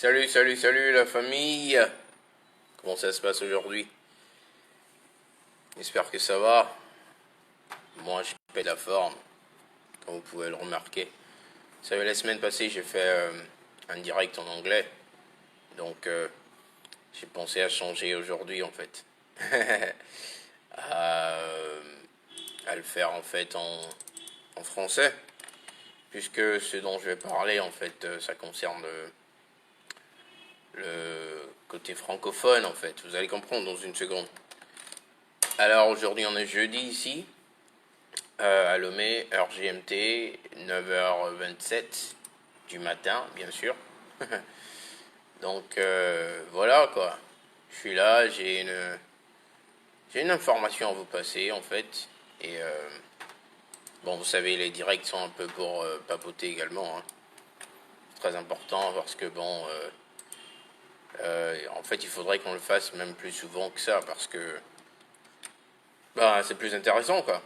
Salut la famille. Comment ça se passe aujourd'hui? J'espère que ça va. Moi, j'ai pas de la forme, comme vous pouvez le remarquer. Vous savez, la semaine passée, j'ai fait un direct en anglais. Donc, j'ai pensé à changer aujourd'hui, en fait. à, à le faire, en fait, en français. Puisque ce dont je vais parler, en fait, ça concerne le côté francophone, en fait. Vous allez comprendre dans une seconde. Alors aujourd'hui on est jeudi ici, à Lomé, heure GMT, 9h27 du matin, bien sûr. Donc voilà quoi, je suis là, j'ai une information à vous passer en fait. Et bon, vous savez, les directs sont un peu pour papoter également, hein. C'est très important parce que bon, en fait il faudrait qu'on le fasse même plus souvent que ça parce que bah, c'est plus intéressant quoi.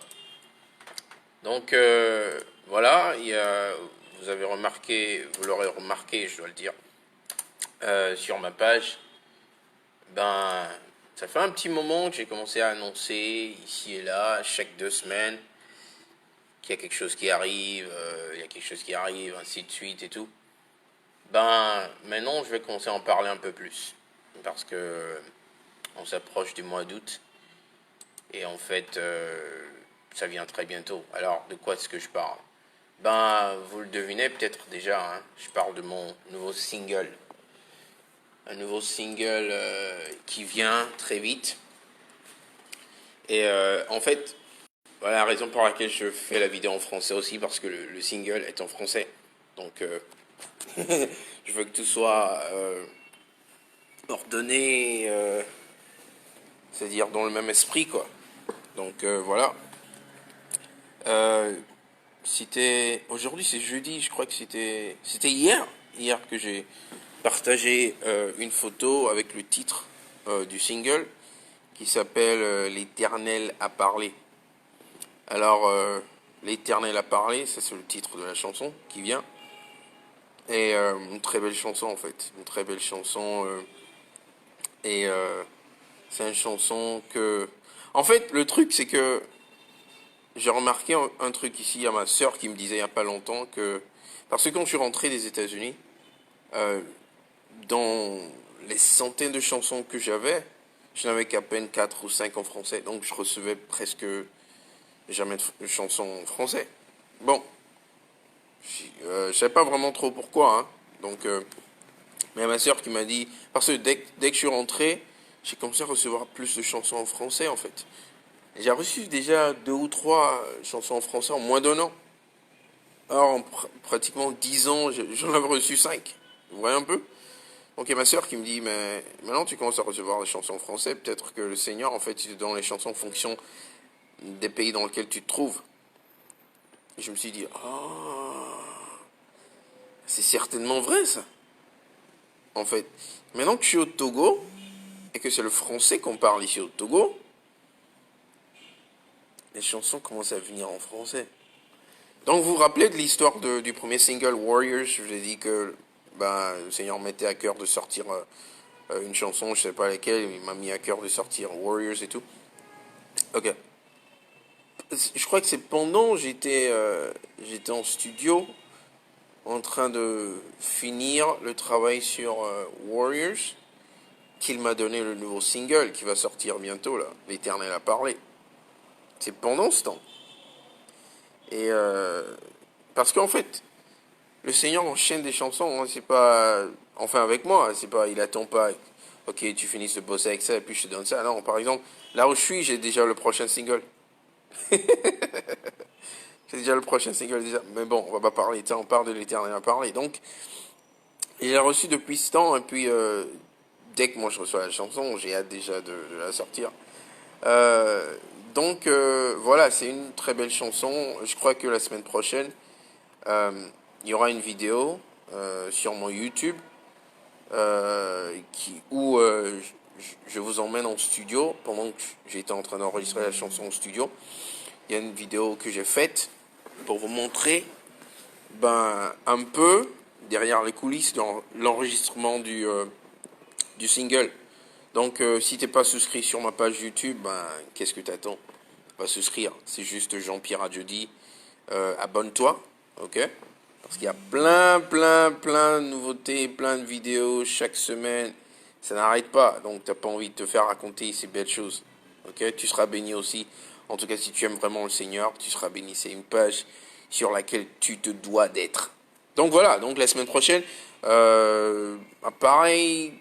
Donc voilà, vous avez remarqué, vous l'aurez remarqué, je dois le dire, sur ma page, ben ça fait un petit moment que j'ai commencé à annoncer ici et là, chaque 2 semaines, qu'il y a quelque chose qui arrive, il y a quelque chose qui arrive, ainsi de suite et tout. Ben maintenant je vais commencer à en parler un peu plus, parce que on s'approche du mois d'août, et en fait ça vient très bientôt. Alors de quoi est-ce que je parle? Ben, vous le devinez peut-être déjà, hein, je parle de mon nouveau single. Un nouveau single qui vient très vite. Et en fait, voilà la raison pour laquelle je fais la vidéo en français aussi, parce que le single est en français. Donc, je veux que tout soit ordonné, c'est-à-dire dans le même esprit, quoi. Donc, voilà. Euh, Aujourd'hui c'est jeudi, je crois que c'était hier que j'ai partagé une photo avec le titre du single qui s'appelle L'Éternel a parlé. Alors L'Éternel a parlé, ça c'est le titre de la chanson qui vient, et une très belle chanson en fait, une très belle chanson, et c'est une chanson que en fait le truc c'est que j'ai remarqué un truc ici, il y a ma soeur qui me disait il n'y a pas longtemps que... Parce que quand je suis rentré des États-Unis, euh, dans les centaines de chansons que j'avais, je n'avais qu'à peine 4 ou 5 en français. Donc je recevais presque jamais de chansons en français. Bon, je savais pas vraiment trop pourquoi, hein. Donc, mais ma soeur qui m'a dit... Parce que dès que je suis rentré, j'ai commencé à recevoir plus de chansons en français en fait. J'ai reçu déjà 2 ou 3 chansons en français en moins d'1 an. Alors, en pratiquement 10 ans, j'en avais reçu 5. Vous voyez un peu? Donc, il y a ma soeur qui me dit, mais maintenant tu commences à recevoir des chansons en français, peut-être que le Seigneur, en fait, il te donne les chansons en fonction des pays dans lesquels tu te trouves. Et je me suis dit, c'est certainement vrai ça. En fait, maintenant que je suis au Togo, et que c'est le français qu'on parle ici au Togo, les chansons commencent à venir en français. Donc vous vous rappelez de l'histoire du premier single Warriors? Je vous ai dit que ben, le Seigneur mettait à cœur de sortir une chanson, je sais pas laquelle, il m'a mis à cœur de sortir Warriors et tout. Ok. Je crois que c'est pendant j'étais en studio en train de finir le travail sur Warriors qu'il m'a donné le nouveau single qui va sortir bientôt là, L'Éternel a parlé. C'est pendant ce temps. Et parce qu'en fait, le Seigneur enchaîne des chansons, hein, c'est pas... Enfin, avec moi, c'est pas... Il attend pas... Ok, tu finisses de bosser avec ça et puis je te donne ça. Non, par exemple, là où je suis, j'ai déjà le prochain single. J'ai déjà le prochain single déjà. Mais bon, on va pas parler de ça, on parle de l'Éternel à parler. Donc, il a reçu depuis ce temps et puis dès que moi je reçois la chanson, j'ai hâte déjà de la sortir. Donc, voilà, c'est une très belle chanson. Je crois que la semaine prochaine, il y aura une vidéo sur mon YouTube où je vous emmène en studio pendant que j'étais en train d'enregistrer la chanson en studio. Il y a une vidéo que j'ai faite pour vous montrer ben, un peu derrière les coulisses dans l'enregistrement du single. Donc si t'es pas souscrit sur ma page YouTube, ben qu'est-ce que t'attends? Va souscrire. C'est juste Jean-Pierre Adjodi. Abonne-toi, ok? Parce qu'il y a plein de nouveautés, plein de vidéos chaque semaine. Ça n'arrête pas. Donc t'as pas envie de te faire raconter ces belles choses. Ok? Tu seras béni aussi. En tout cas, si tu aimes vraiment le Seigneur, tu seras béni. C'est une page sur laquelle tu te dois d'être. Donc voilà, donc la semaine prochaine, à pareil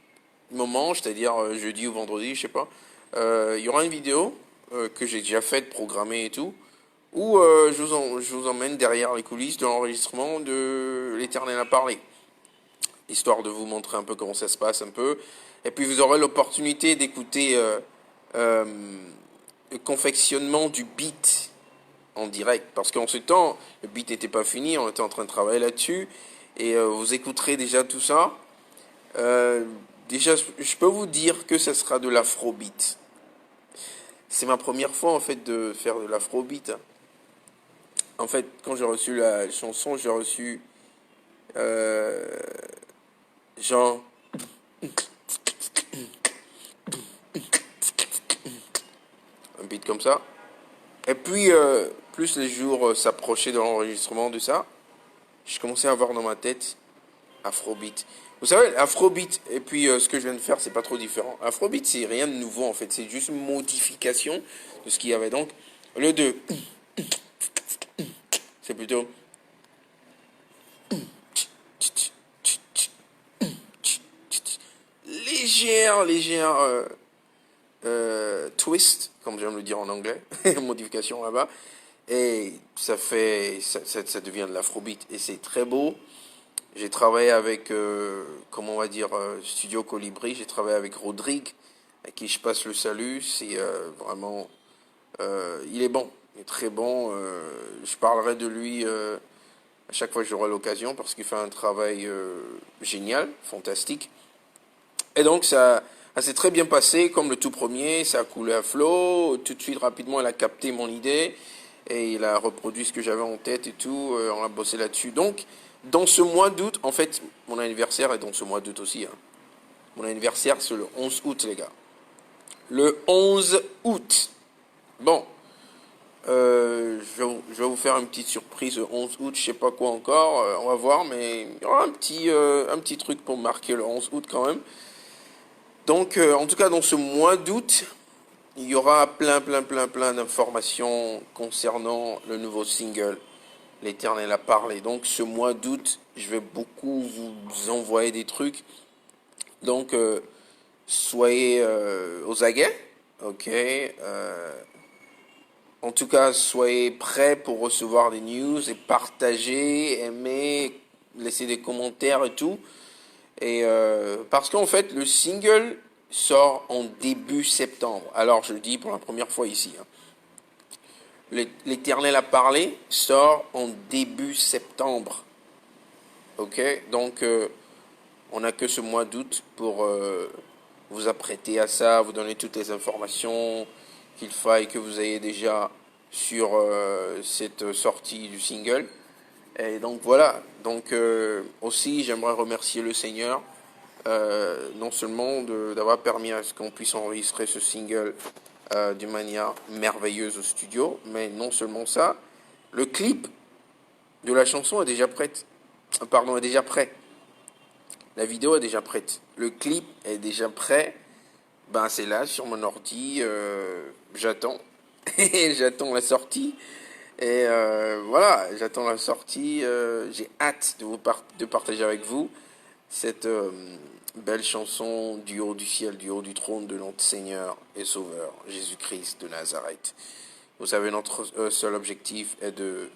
moment, c'est-à-dire jeudi ou vendredi, je sais pas, il y aura une vidéo que j'ai déjà faite, programmée et tout, où je vous emmène derrière les coulisses de l'enregistrement de l'Éternel a parlé, histoire de vous montrer un peu comment ça se passe un peu, et puis vous aurez l'opportunité d'écouter euh, le confectionnement du beat en direct, parce qu'en ce temps, le beat n'était pas fini, on était en train de travailler là-dessus, et vous écouterez déjà tout ça. Euh, Déjà, je peux vous dire que ça sera de l'afrobeat. C'est ma première fois en fait de faire de l'afrobeat. En fait, quand j'ai reçu la chanson, j'ai reçu euh, genre un beat comme ça. Et puis, plus les jours s'approchaient de l'enregistrement de ça, je commençais à avoir dans ma tête Afrobeat. Vous savez, Afrobeat et puis ce que je viens de faire, c'est pas trop différent. Afrobeat, c'est rien de nouveau en fait, c'est juste une modification de ce qu'il y avait. Donc, au lieu de, c'est plutôt légère twist, comme j'aime le dire en anglais, modification là-bas. Et ça devient de l'afrobeat et c'est très beau. J'ai travaillé avec, comment on va dire, Studio Colibri. J'ai travaillé avec Rodrigue, à qui je passe le salut. C'est vraiment, il est bon, il est très bon. Je parlerai de lui à chaque fois que j'aurai l'occasion parce qu'il fait un travail génial, fantastique. Et donc ça s'est très bien passé, comme le tout premier. Ça a coulé à flot. Tout de suite, rapidement, il a capté mon idée et il a reproduit ce que j'avais en tête et tout. On a bossé là-dessus. Donc dans ce mois d'août, en fait, mon anniversaire est dans ce mois d'août aussi. Hein. Mon anniversaire, c'est le 11 août, les gars. Le 11 août. Bon, je vais vous faire une petite surprise le 11 août, je sais pas quoi encore, on va voir, mais il y aura un petit truc pour marquer le 11 août quand même. Donc, en tout cas, dans ce mois d'août, il y aura plein d'informations concernant le nouveau single. L'Éternel a parlé. Donc ce mois d'août, je vais beaucoup vous envoyer des trucs. Donc soyez aux aguets, ok. En tout cas, soyez prêts pour recevoir des news et partager, aimer, laisser des commentaires et tout. Et parce qu'en fait, le single sort en début septembre. Alors je le dis pour la première fois ici. Hein. L'Éternel a parlé sort en début septembre. Ok, donc on n'a que ce mois d'août pour vous apprêter à ça, vous donner toutes les informations qu'il faille que vous ayez déjà sur cette sortie du single. Et donc voilà, donc aussi j'aimerais remercier le Seigneur, non seulement d'avoir permis à ce qu'on puisse enregistrer ce single d'une manière merveilleuse au studio, mais non seulement ça, le clip de la chanson est déjà prête. Pardon, est déjà prêt. La vidéo est déjà prête. Le clip est déjà prêt. Ben c'est là sur mon ordi. J'attends. J'attends la sortie. Et voilà, j'attends la sortie. J'ai hâte de partager avec vous cette belle chanson du haut du ciel, du haut du trône de notre Seigneur et Sauveur, Jésus-Christ de Nazareth. Vous savez, notre seul objectif est de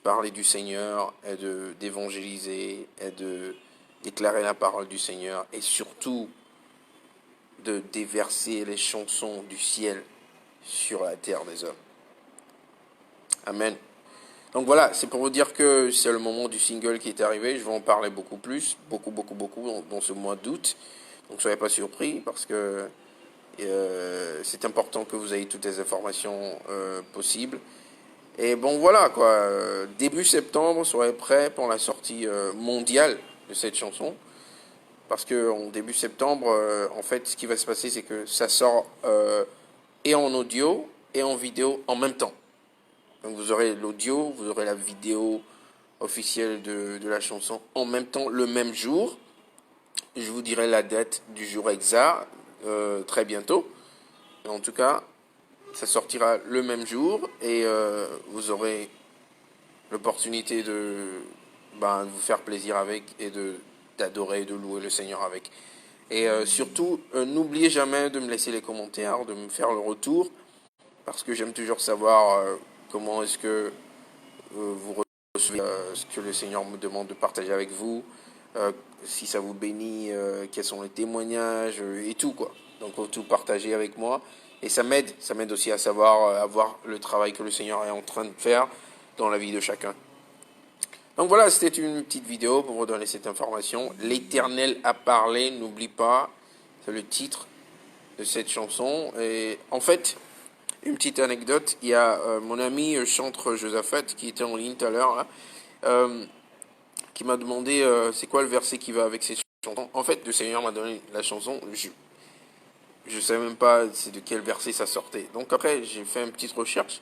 parler du Seigneur, est d'évangéliser, est de déclarer la parole du Seigneur et surtout de déverser les chansons du ciel sur la terre des hommes. Amen. Donc voilà, c'est pour vous dire que c'est le moment du single qui est arrivé. Je vais en parler beaucoup plus, beaucoup dans ce mois d'août. Donc soyez pas surpris parce que c'est important que vous ayez toutes les informations possibles. Et bon voilà quoi, début septembre, soyez prêts pour la sortie mondiale de cette chanson. Parce qu'en début septembre, en fait, ce qui va se passer, c'est que ça sort et en audio et en vidéo en même temps. Donc vous aurez l'audio, vous aurez la vidéo officielle de la chanson en même temps, le même jour. Je vous dirai la date du jour exact très bientôt. En tout cas, ça sortira le même jour et vous aurez l'opportunité de vous faire plaisir avec et d'adorer et de louer le Seigneur avec. Et surtout, n'oubliez jamais de me laisser les commentaires, de me faire le retour, parce que j'aime toujours savoir comment est-ce que vous recevez ce que le Seigneur me demande de partager avec vous, si ça vous bénit, quels sont les témoignages et tout quoi. Donc faut tout partager avec moi et ça m'aide aussi à savoir à voir le travail que le Seigneur est en train de faire dans la vie de chacun. Donc voilà, c'était une petite vidéo pour vous donner cette information. L'Éternel a parlé, n'oublie pas, c'est le titre de cette chanson. Et en fait, une petite anecdote, il y a mon ami chantre Josaphat qui était en ligne tout à l'heure, là, qui m'a demandé c'est quoi le verset qui va avec cette chanson. En fait, le Seigneur m'a donné la chanson, je ne savais même pas c'est de quel verset ça sortait. Donc après, j'ai fait une petite recherche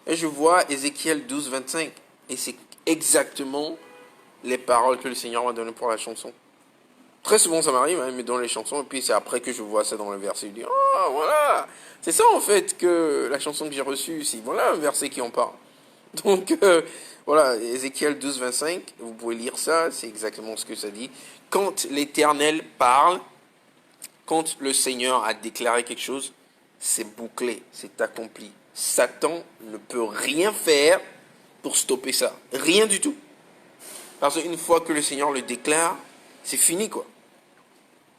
et je vois Ézéchiel 12, 25. Et c'est exactement les paroles que le Seigneur m'a données pour la chanson. Très souvent ça m'arrive, hein, mais dans les chansons, et puis c'est après que je vois ça dans le verset, je dis, oh voilà, c'est ça en fait que la chanson que j'ai reçue, c'est voilà un verset qui en parle. Donc voilà, Ézéchiel 12, 25, vous pouvez lire ça, c'est exactement ce que ça dit. Quand l'Éternel parle, quand le Seigneur a déclaré quelque chose, c'est bouclé, c'est accompli. Satan ne peut rien faire pour stopper ça, rien du tout. Parce qu'une fois que le Seigneur le déclare, c'est fini quoi.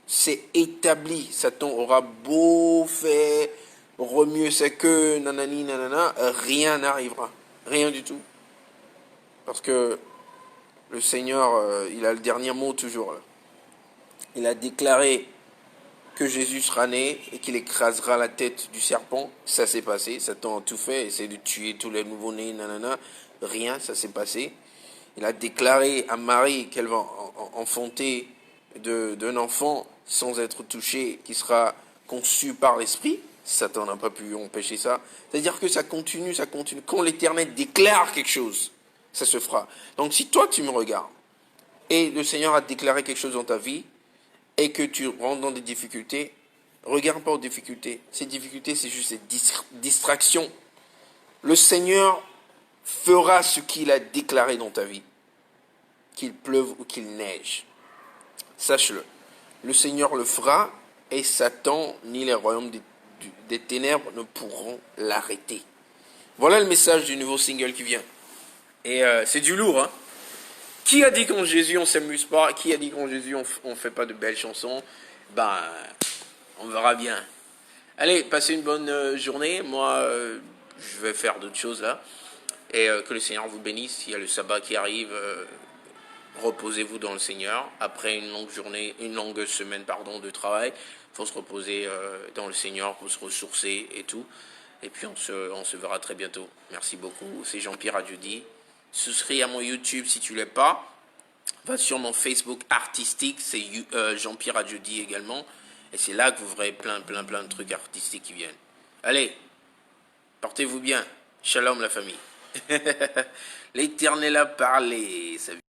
C'est établi. Satan aura beau faire remuer sa queue, nanani, nanana, rien n'arrivera. Rien du tout. Parce que le Seigneur, il a le dernier mot toujours. Là. Il a déclaré que Jésus sera né et qu'il écrasera la tête du serpent. Ça s'est passé. Satan a tout fait, essaie de tuer tous les nouveau-nés, nanana. Rien, ça s'est passé. Il a déclaré à Marie qu'elle va enfanter d'un enfant sans être touché, qui sera conçu par l'Esprit. Satan n'a pas pu empêcher ça. C'est-à-dire que ça continue, ça continue. Quand l'Éternel déclare quelque chose, ça se fera. Donc si toi tu me regardes, et le Seigneur a déclaré quelque chose dans ta vie, et que tu rentres dans des difficultés, regarde pas aux difficultés. Ces difficultés, c'est juste des distractions. Le Seigneur fera ce qu'il a déclaré dans ta vie. Qu'il pleuve ou qu'il neige. Sache-le. Le Seigneur le fera et Satan ni les royaumes des ténèbres ne pourront l'arrêter. Voilà le message du nouveau single qui vient. Et c'est du lourd, hein. Qui a dit qu'en Jésus on s'amuse pas? Qui a dit qu'en Jésus on fait pas de belles chansons? Ben, on verra bien. Allez, passez une bonne journée. Moi, je vais faire d'autres choses là. Et que le Seigneur vous bénisse. Il y a le sabbat qui arrive. Reposez-vous dans le Seigneur. Après une longue journée, une longue semaine de travail, il faut se reposer dans le Seigneur pour se ressourcer et tout. Et puis on se verra très bientôt. Merci beaucoup. C'est Jean-Pierre Adjudi. Souscris à mon YouTube si tu ne l'es pas. Va sur mon Facebook artistique, c'est Jean-Pierre Adjudi également. Et c'est là que vous verrez plein de trucs artistiques qui viennent. Allez, portez-vous bien. Shalom la famille. L'Éternel a parlé.